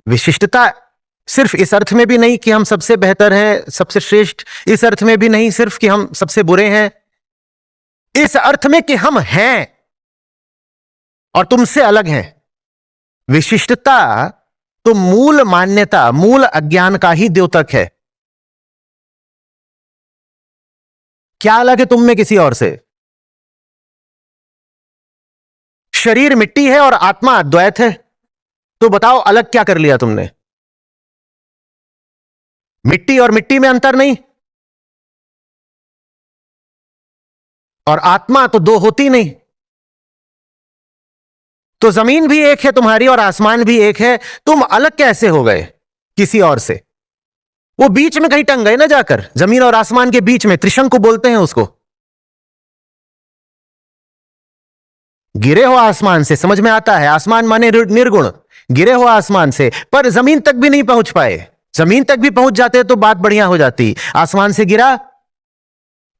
विशिष्टता सिर्फ इस अर्थ में भी नहीं कि हम सबसे बेहतर हैं, सबसे श्रेष्ठ, इस अर्थ में भी नहीं सिर्फ कि हम सबसे बुरे हैं, इस अर्थ में कि हम हैं और तुमसे अलग हैं। विशिष्टता तो मूल मान्यता, मूल अज्ञान का ही द्योतक है। क्या अलग है तुम में किसी और से? शरीर मिट्टी है और आत्मा अद्वैत है, तो बताओ अलग क्या कर लिया तुमने? मिट्टी और मिट्टी में अंतर नहीं, और आत्मा तो दो होती नहीं। तो जमीन भी एक है तुम्हारी और आसमान भी एक है, तुम अलग कैसे हो गए किसी और से? वो बीच में कहीं टंग गए ना जाकर, जमीन और आसमान के बीच में, त्रिशंकु बोलते हैं उसको। गिरे हो आसमान से, समझ में आता है, आसमान माने निर्गुण, गिरे हो आसमान से, पर जमीन तक भी नहीं पहुंच पाए। जमीन तक भी पहुंच जाते तो बात बढ़िया हो जाती। आसमान से गिरा,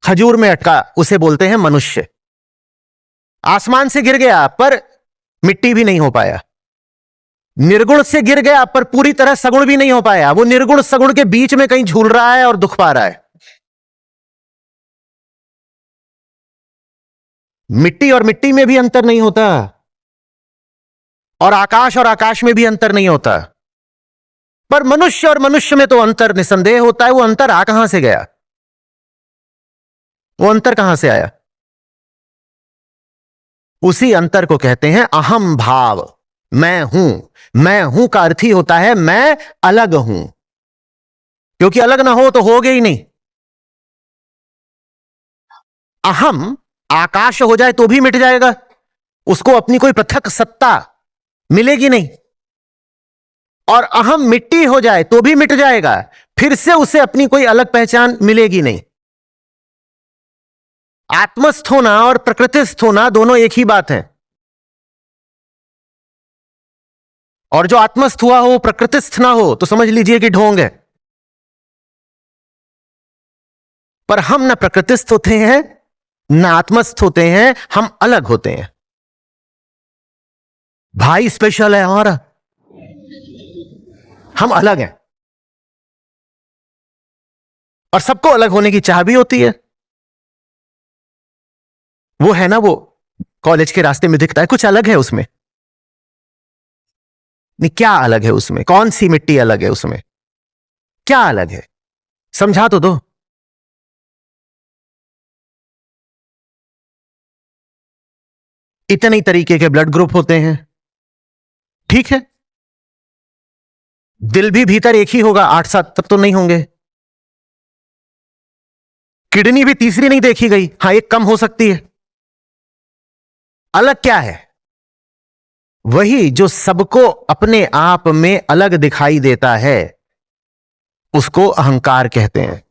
खजूर में अटका, उसे बोलते हैं मनुष्य। आसमान से गिर गया पर मिट्टी भी नहीं हो पाया। निर्गुण से गिर गया पर पूरी तरह सगुण भी नहीं हो पाया। वो निर्गुण सगुण के बीच में कहीं झूल रहा है और दुख पा रहा है। मिट्टी और मिट्टी में भी अंतर नहीं होता, और आकाश में भी अंतर नहीं होता। पर मनुष्य और मनुष्य में तो अंतर निसंदेह होता है। वो अंतर आ कहां से गया? वो अंतर कहां से आया? उसी अंतर को कहते हैं अहम भाव। मैं हूं। मैं हूं का अर्थ ही होता है मैं अलग हूं, क्योंकि अलग ना हो तो होगे ही नहीं। अहम आकाश हो जाए तो भी मिट जाएगा, उसको अपनी कोई पृथक सत्ता मिलेगी नहीं। और अहम मिट्टी हो जाए तो भी मिट जाएगा, फिर से उसे अपनी कोई अलग पहचान मिलेगी नहीं। आत्मस्थ होना और प्रकृतिस्थ होना दोनों एक ही बात है। और जो आत्मस्थ हुआ हो प्रकृतिस्थ ना हो तो समझ लीजिए कि ढोंग है। पर हम ना प्रकृतिस्थ होते हैं ना आत्मस्थ होते हैं, हम अलग होते हैं। भाई स्पेशल है हमारा, हम अलग हैं। और सबको अलग होने की चाह भी होती है। वो है ना, वो कॉलेज के रास्ते में दिखता है, कुछ अलग है उसमें। नहीं, क्या अलग है उसमें? कौन सी मिट्टी अलग है उसमें? क्या अलग है? समझा तो दो। इतने ही तरीके के ब्लड ग्रुप होते हैं, ठीक है। दिल भी भीतर एक ही होगा, 8-7 तब तो नहीं होंगे। किडनी भी तीसरी नहीं देखी गई, हां एक कम हो सकती है। अलग क्या है? वही जो सबको अपने आप में अलग दिखाई देता है, उसको अहंकार कहते हैं।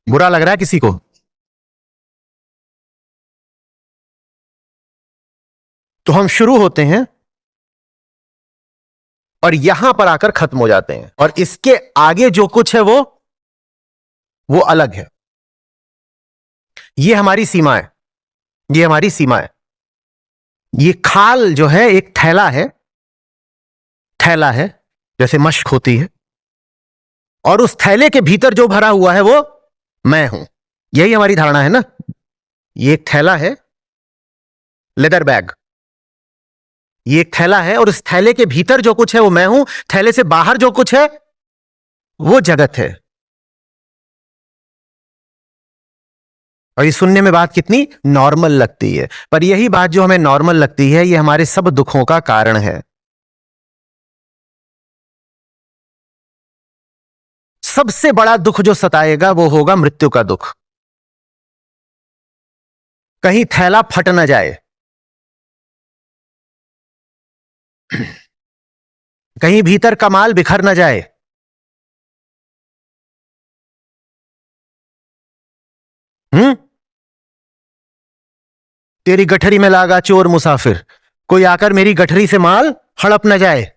बुरा लग रहा है किसी को? तो हम शुरू होते हैं और यहां पर आकर खत्म हो जाते हैं, और इसके आगे जो कुछ है वो अलग है। ये हमारी सीमा है, ये हमारी सीमा है। ये खाल जो है एक थैला है, थैला है जैसे मश्क होती है, और उस थैले के भीतर जो भरा हुआ है वो मैं हूं। यही हमारी धारणा है ना। ये एक थैला है, लेदर बैग, ये एक थैला है, और उस थैले के भीतर जो कुछ है वो मैं हूं। थैले से बाहर जो कुछ है वो जगत है। और ये सुनने में बात कितनी नॉर्मल लगती है, पर यही बात जो हमें नॉर्मल लगती है ये हमारे सब दुखों का कारण है। सबसे बड़ा दुख जो सताएगा वो होगा मृत्यु का दुख। कहीं थैला फट ना जाए, कहीं भीतर कमाल बिखर ना जाए। हम्म। तेरी गठरी में लागा चोर मुसाफिर, कोई आकर मेरी गठरी से माल हड़प न जाए।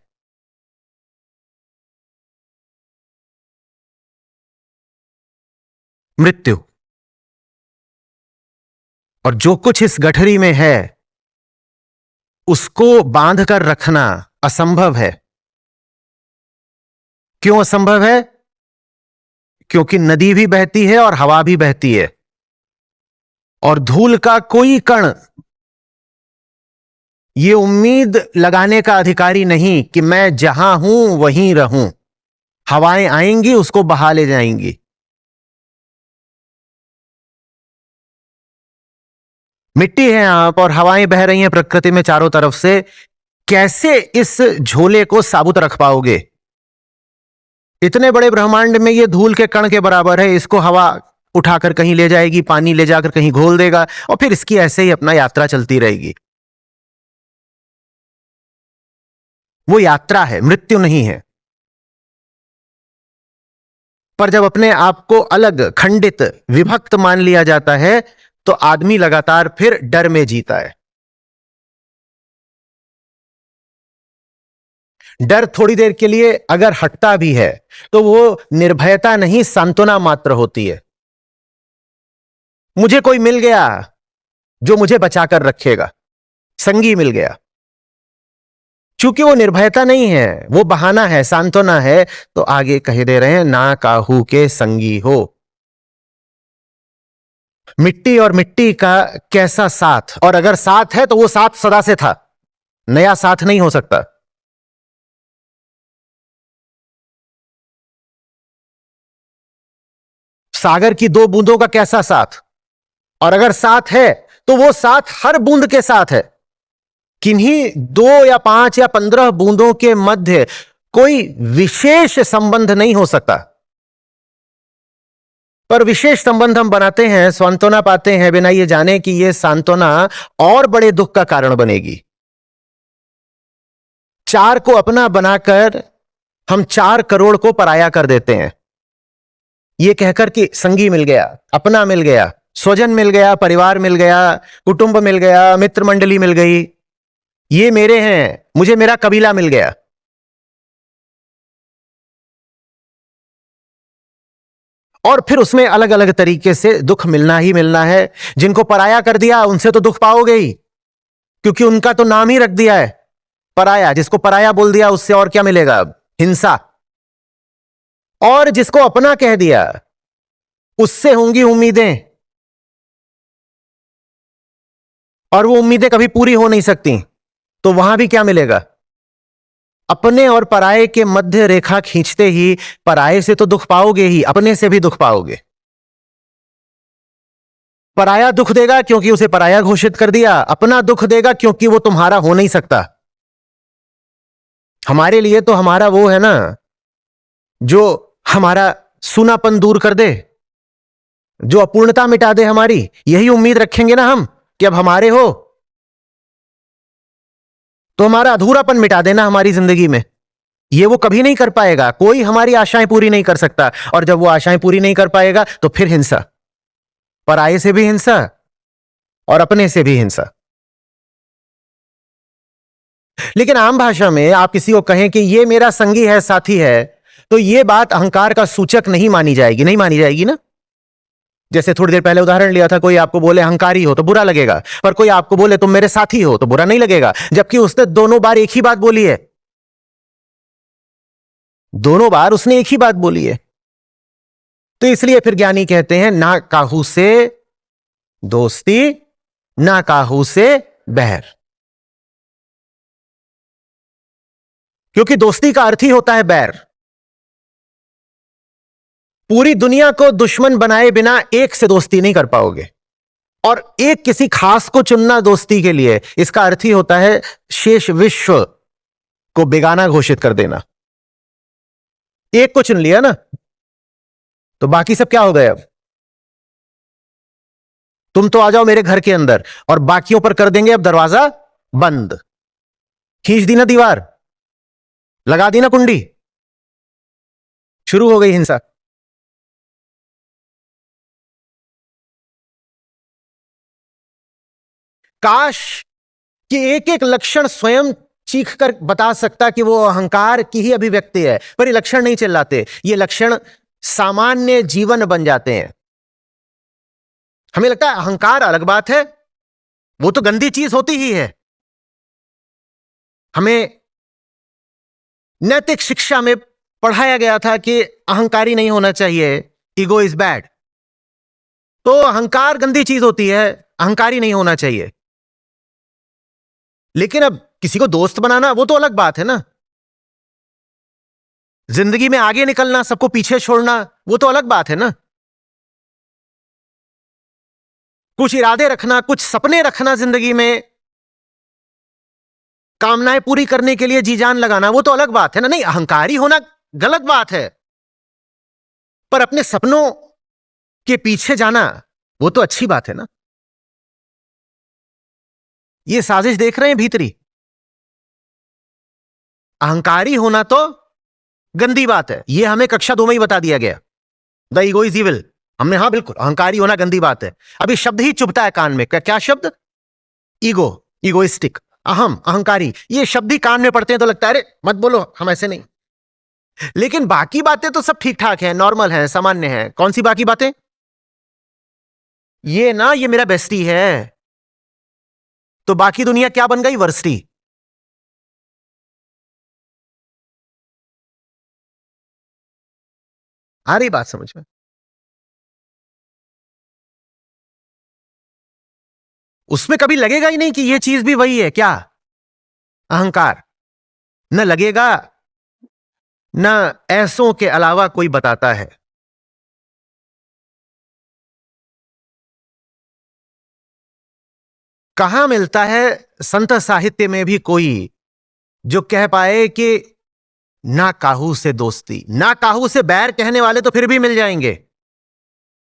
मृत्यु। और जो कुछ इस गठरी में है उसको बांध कर रखना असंभव है। क्यों असंभव है? क्योंकि नदी भी बहती है और हवा भी बहती है, और धूल का कोई कण ये उम्मीद लगाने का अधिकारी नहीं कि मैं जहां हूं वहीं रहूं। हवाएं आएंगी, उसको बहा ले जाएंगी। मिट्टी है आप और हवाएं बह रही हैं प्रकृति में चारों तरफ से, कैसे इस झोले को साबुत रख पाओगे? इतने बड़े ब्रह्मांड में ये धूल के कण के बराबर है, इसको हवा उठाकर कहीं ले जाएगी, पानी ले जाकर कहीं घोल देगा, और फिर इसकी ऐसे ही अपना यात्रा चलती रहेगी। वो यात्रा है, मृत्यु नहीं है। पर जब अपने आप को अलग, खंडित, विभक्त मान लिया जाता है तो आदमी लगातार फिर डर में जीता है। डर थोड़ी देर के लिए अगर हटता भी है तो वो निर्भयता नहीं, सांत्वना मात्र होती है। मुझे कोई मिल गया जो मुझे बचाकर रखेगा, संगी मिल गया। चूंकि वो निर्भयता नहीं है, वो बहाना है, सांत्वना है, तो आगे कह दे रहे हैं ना काहू के संगी हो। मिट्टी और मिट्टी का कैसा साथ, और अगर साथ है तो वो साथ सदा से था, नया साथ नहीं हो सकता। सागर की दो बूंदों का कैसा साथ, और अगर साथ है तो वो साथ हर बूंद के साथ है। किन्हीं 2 या 5 या 15 बूंदों के मध्य कोई विशेष संबंध नहीं हो सकता। पर विशेष संबंध हम बनाते हैं, सांत्वना पाते हैं, बिना ये जाने कि ये सांत्वना और बड़े दुख का कारण बनेगी। 4 को अपना बनाकर हम 4 करोड़ को पराया कर देते हैं, ये कहकर कि संगी मिल गया, अपना मिल गया, स्वजन मिल गया, परिवार मिल गया, कुटुंब मिल गया, मित्र मंडली मिल गई, ये मेरे हैं, मुझे मेरा कबीला मिल गया। और फिर उसमें अलग अलग तरीके से दुख मिलना ही मिलना है। जिनको पराया कर दिया उनसे तो दुख पाओगे ही, क्योंकि उनका तो नाम ही रख दिया है पराया। जिसको पराया बोल दिया उससे और क्या मिलेगा? हिंसा। और जिसको अपना कह दिया उससे होंगी उम्मीदें, और वो उम्मीदें कभी पूरी हो नहीं सकती, तो वहां भी क्या मिलेगा? अपने और पराये के मध्य रेखा खींचते ही पराये से तो दुख पाओगे ही, अपने से भी दुख पाओगे। पराया दुख देगा क्योंकि उसे पराया घोषित कर दिया, अपना दुख देगा क्योंकि वो तुम्हारा हो नहीं सकता। हमारे लिए तो हमारा वो है ना, जो हमारा सूनापन दूर कर दे, जो अपूर्णता मिटा दे हमारी, यही उम्मीद रखेंगे ना हम कि अब हमारे हो तो हमारा अधूरापन मिटा देना हमारी जिंदगी में। ये वो कभी नहीं कर पाएगा, कोई हमारी आशाएं पूरी नहीं कर सकता। और जब वो आशाएं पूरी नहीं कर पाएगा तो फिर हिंसा, पराये से भी हिंसा और अपने से भी हिंसा। लेकिन आम भाषा में आप किसी को कहें कि ये मेरा संगी है, साथी है, तो ये बात अहंकार का सूचक नहीं मानी जाएगी, नहीं मानी जाएगी ना। जैसे थोड़ी देर पहले उदाहरण लिया था, कोई आपको बोले अहंकारी हो तो बुरा लगेगा, पर कोई आपको बोले तुम मेरे साथी हो तो बुरा नहीं लगेगा, जबकि उसने दोनों बार एक ही बात बोली है। दोनों बार उसने एक ही बात बोली है। तो इसलिए फिर ज्ञानी कहते हैं ना काहू से दोस्ती, ना काहू से बैर, क्योंकि दोस्ती का अर्थ ही होता है बैर। पूरी दुनिया को दुश्मन बनाए बिना एक से दोस्ती नहीं कर पाओगे, और एक किसी खास को चुनना दोस्ती के लिए, इसका अर्थ ही होता है शेष विश्व को बेगाना घोषित कर देना। एक को चुन लिया ना तो बाकी सब क्या हो गए? अब तुम तो आ जाओ मेरे घर के अंदर और बाकियों पर कर देंगे अब दरवाजा बंद। खींच दी ना दीवार, लगा दी ना कुंडी, शुरू हो गई हिंसा। काश कि एक एक लक्षण स्वयं चीख कर बता सकता कि वो अहंकार की ही अभिव्यक्ति है, पर ये लक्षण नहीं चिल्लाते, ये लक्षण सामान्य जीवन बन जाते हैं। हमें लगता है अहंकार अलग बात है, वो तो गंदी चीज होती ही है, हमें नैतिक शिक्षा में पढ़ाया गया था कि अहंकारी नहीं होना चाहिए, ईगो इज बैड। तो अहंकार गंदी चीज होती है, अहंकारी नहीं होना चाहिए। लेकिन अब किसी को दोस्त बनाना वो तो अलग बात है ना। जिंदगी में आगे निकलना, सबको पीछे छोड़ना, वो तो अलग बात है ना। कुछ इरादे रखना, कुछ सपने रखना, जिंदगी में कामनाएं पूरी करने के लिए जी जान लगाना, वो तो अलग बात है ना। नहीं, अहंकारी होना गलत बात है, पर अपने सपनों के पीछे जाना वो तो अच्छी बात है ना। ये साजिश देख रहे हैं भीतरी। अहंकारी होना तो गंदी बात है, ये हमें कक्षा 2 में ही बता दिया गया। The ego is evil. हमने, हाँ बिल्कुल, अहंकारी होना गंदी बात है। अभी शब्द ही चुभता है कान में। क्या शब्द? ईगो, इगोइस्टिक, अहम, अहंकारी। ये शब्द ही कान में पड़ते हैं तो लगता है अरे मत बोलो, हम ऐसे नहीं। लेकिन बाकी बातें तो सब ठीक ठाक हैं, नॉर्मल हैं, सामान्य हैं। कौन सी बाकी बातें? ये ना, ये मेरा बेस्टी है, तो बाकी दुनिया क्या बन गई? वर्स्टी। आ रही बात समझ में? उसमें कभी लगेगा ही नहीं कि ये चीज भी वही है। क्या? अहंकार। न लगेगा, न ऐसों के अलावा कोई बताता है। कहां मिलता है संत साहित्य में भी कोई जो कह पाए कि ना काहू से दोस्ती, ना काहू से बैर कहने वाले तो फिर भी मिल जाएंगे।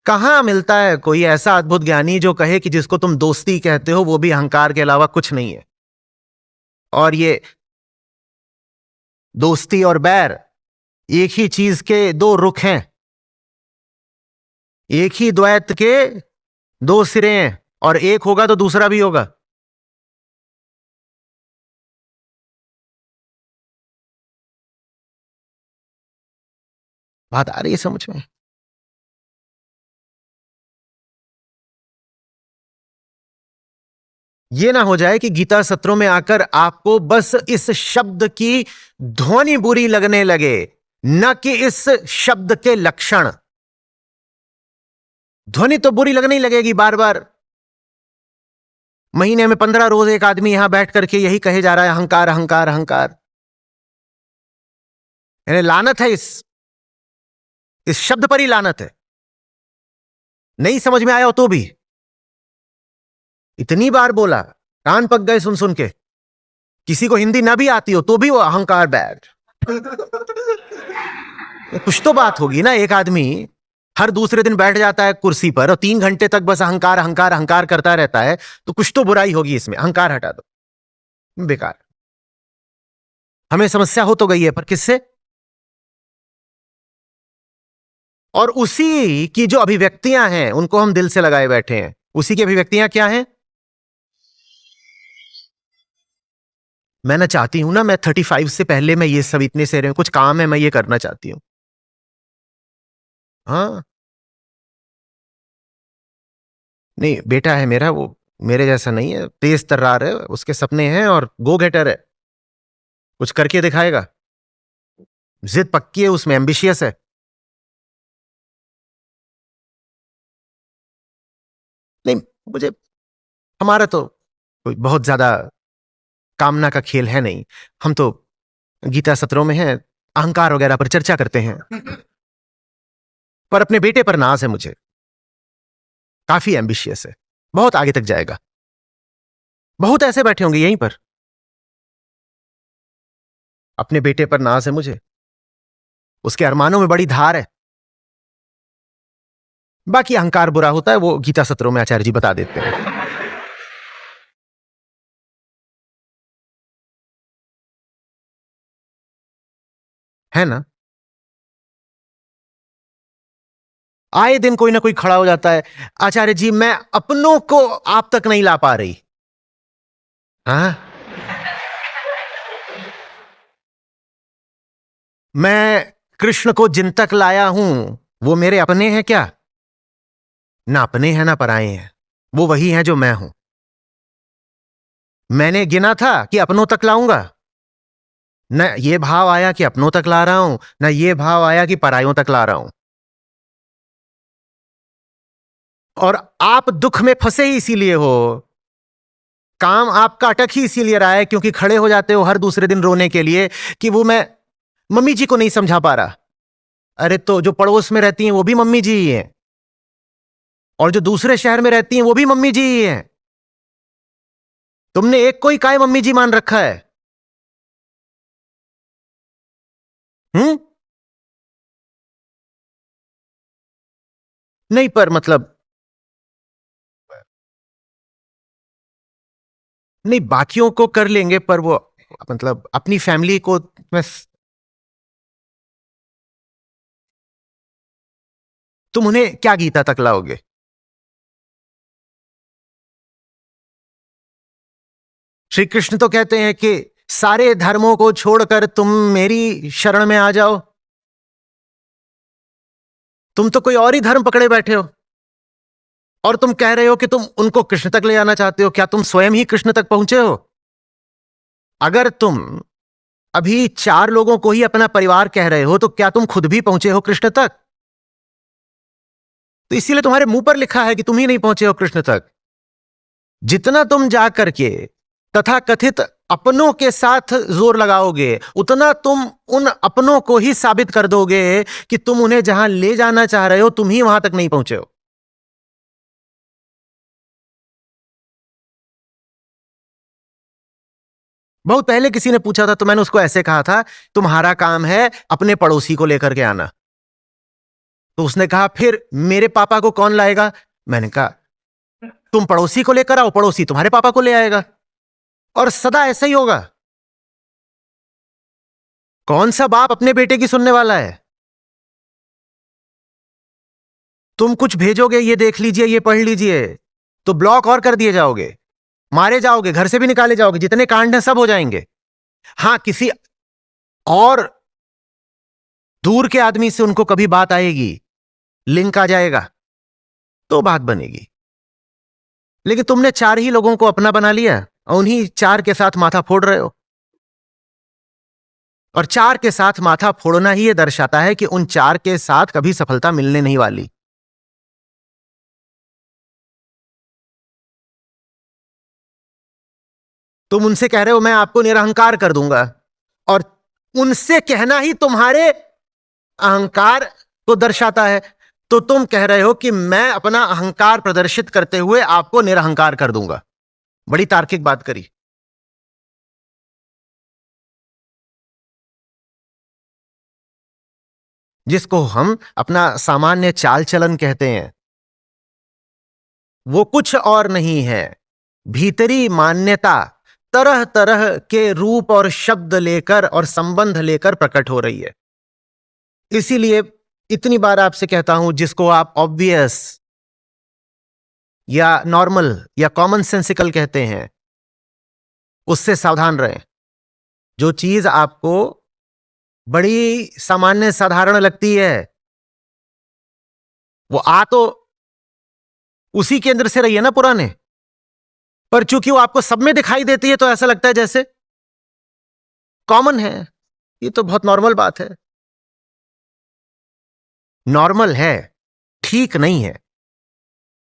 कहां मिलता है कोई ऐसा अद्भुत ज्ञानी जो कहे कि जिसको तुम दोस्ती कहते हो वो भी अहंकार के अलावा कुछ नहीं है। और ये दोस्ती और बैर एक ही चीज के दो रुख हैं, एक ही द्वैत के दो सिरे हैं, और एक होगा तो दूसरा भी होगा। बात आ रही है समझ में? ये ना हो जाए कि गीता सत्रों में आकर आपको बस इस शब्द की ध्वनि बुरी लगने लगे, न कि इस शब्द के लक्षण। ध्वनि तो बुरी लगने ही लगेगी बार बार। महीने में 15 रोज एक आदमी यहां बैठ करके यही कहे जा रहा है अहंकार, अहंकार, अहंकार। यानी लानत है इस शब्द पर ही लानत है। नहीं समझ में आया हो तो भी इतनी बार बोला, कान पक गए सुन सुन के। किसी को हिंदी ना भी आती हो तो भी वो अहंकार बैड। कुछ तो बात होगी ना। एक आदमी हर दूसरे दिन बैठ जाता है कुर्सी पर और 3 घंटे तक बस अहंकार, अहंकार, अहंकार करता रहता है, तो कुछ तो बुराई होगी इसमें। अहंकार हटा दो, बेकार। हमें समस्या हो तो गई है, पर किससे? और उसी की जो अभिव्यक्तियां हैं उनको हम दिल से लगाए बैठे हैं। उसी की अभिव्यक्तियां क्या हैं? मैं ना चाहती हूं ना, मैं 35 से पहले मैं ये सब इतने से कुछ काम है मैं ये करना चाहती हूं। हाँ, नहीं बेटा है मेरा, वो मेरे जैसा नहीं है, तेज तर्रार है, उसके सपने हैं और गो गेटर है, कुछ करके दिखाएगा। जिद पक्की है उसमें, एम्बिशियस है। नहीं, मुझे, हमारा तो कोई बहुत ज्यादा कामना का खेल है नहीं। हम तो गीता सत्रों में हैं, अहंकार वगैरह पर चर्चा करते हैं। पर अपने बेटे पर नाज है मुझे, काफी एम्बिशियस है, बहुत आगे तक जाएगा। बहुत ऐसे बैठे होंगे यहीं पर, अपने बेटे पर नाज है मुझे, उसके अरमानों में बड़ी धार है। बाकी अहंकार बुरा होता है, वो गीता सत्रों में आचार्य जी बता देते हैं। है ना? आए दिन कोई ना कोई खड़ा हो जाता है, आचार्य जी मैं अपनों को आप तक नहीं ला पा रही। हाँ, मैं कृष्ण को जिन तक लाया हूं वो मेरे अपने हैं क्या? ना अपने हैं ना पराए हैं, वो वही हैं जो मैं हूं। मैंने गिना था कि अपनों तक लाऊंगा? न ये भाव आया कि अपनों तक ला रहा हूं, न ये भाव आया कि परायों तक ला रहा हूं। और आप दुख में फंसे ही इसीलिए हो, काम आपका अटक ही इसीलिए रहा है क्योंकि खड़े हो जाते हो हर दूसरे दिन रोने के लिए कि वो मैं मम्मी जी को नहीं समझा पा रहा। अरे तो जो पड़ोस में रहती हैं वो भी मम्मी जी ही हैं, और जो दूसरे शहर में रहती हैं वो भी मम्मी जी ही हैं। तुमने एक को ही काय मम्मी जी मान रखा है? हम्म। नहीं पर मतलब, नहीं बाकियों को कर लेंगे पर वो मतलब अपनी फैमिली को बस। तुम उन्हें क्या गीता तक लाओगे? श्री कृष्ण तो कहते हैं कि सारे धर्मों को छोड़कर तुम मेरी शरण में आ जाओ। तुम तो कोई और ही धर्म पकड़े बैठे हो और तुम कह रहे हो कि तुम उनको कृष्ण तक ले आना चाहते हो। क्या तुम स्वयं ही कृष्ण तक पहुंचे हो? अगर तुम अभी 4 लोगों को ही अपना परिवार कह रहे हो तो क्या तुम खुद भी पहुंचे हो कृष्ण तक? तो इसीलिए तुम्हारे मुंह पर लिखा है कि तुम ही नहीं पहुंचे हो कृष्ण तक। जितना तुम जा करके तथा कथित अपनों के साथ जोर लगाओगे उतना तुम उन अपनों को ही साबित कर दोगे कि तुम उन्हें जहां ले जाना चाह रहे हो तुम ही वहां तक नहीं पहुंचे हो। बहुत पहले किसी ने पूछा था तो मैंने उसको ऐसे कहा था, तुम्हारा काम है अपने पड़ोसी को लेकर के आना। तो उसने कहा फिर मेरे पापा को कौन लाएगा? मैंने कहा तुम पड़ोसी को लेकर आओ, पड़ोसी तुम्हारे पापा को ले आएगा, और सदा ऐसा ही होगा। कौन सा बाप अपने बेटे की सुनने वाला है? तुम कुछ भेजोगे, ये देख लीजिए, ये पढ़ लीजिए, तो ब्लॉक और कर दिए जाओगे, मारे जाओगे, घर से भी निकाले जाओगे, जितने कांड हैं सब हो जाएंगे। हां, किसी और दूर के आदमी से उनको कभी बात आएगी, लिंक आ जाएगा, तो बात बनेगी। लेकिन तुमने 4 ही लोगों को अपना बना लिया और उन्हीं 4 के साथ माथा फोड़ रहे हो। और 4 के साथ माथा फोड़ना ही ये दर्शाता है कि उन 4 के साथ कभी सफलता मिलने नहीं वाली। तुम उनसे कह रहे हो मैं आपको निरहंकार कर दूंगा, और उनसे कहना ही तुम्हारे अहंकार को दर्शाता है। तो तुम कह रहे हो कि मैं अपना अहंकार प्रदर्शित करते हुए आपको निरहंकार कर दूंगा। बड़ी तार्किक बात करी। जिसको हम अपना सामान्य चाल चलन कहते हैं वो कुछ और नहीं है, भीतरी मान्यता तरह तरह के रूप और शब्द लेकर और संबंध लेकर प्रकट हो रही है। इसीलिए इतनी बार आपसे कहता हूं, जिसको आप ऑब्वियस या नॉर्मल या कॉमन सेंसिकल कहते हैं उससे सावधान रहें। जो चीज आपको बड़ी सामान्य साधारण लगती है वो आ तो उसी केंद्र से रही है ना, पुराने, पर चूंकि वो आपको सब में दिखाई देती है तो ऐसा लगता है जैसे कॉमन है। ये तो बहुत नॉर्मल बात है। नॉर्मल है, ठीक नहीं है।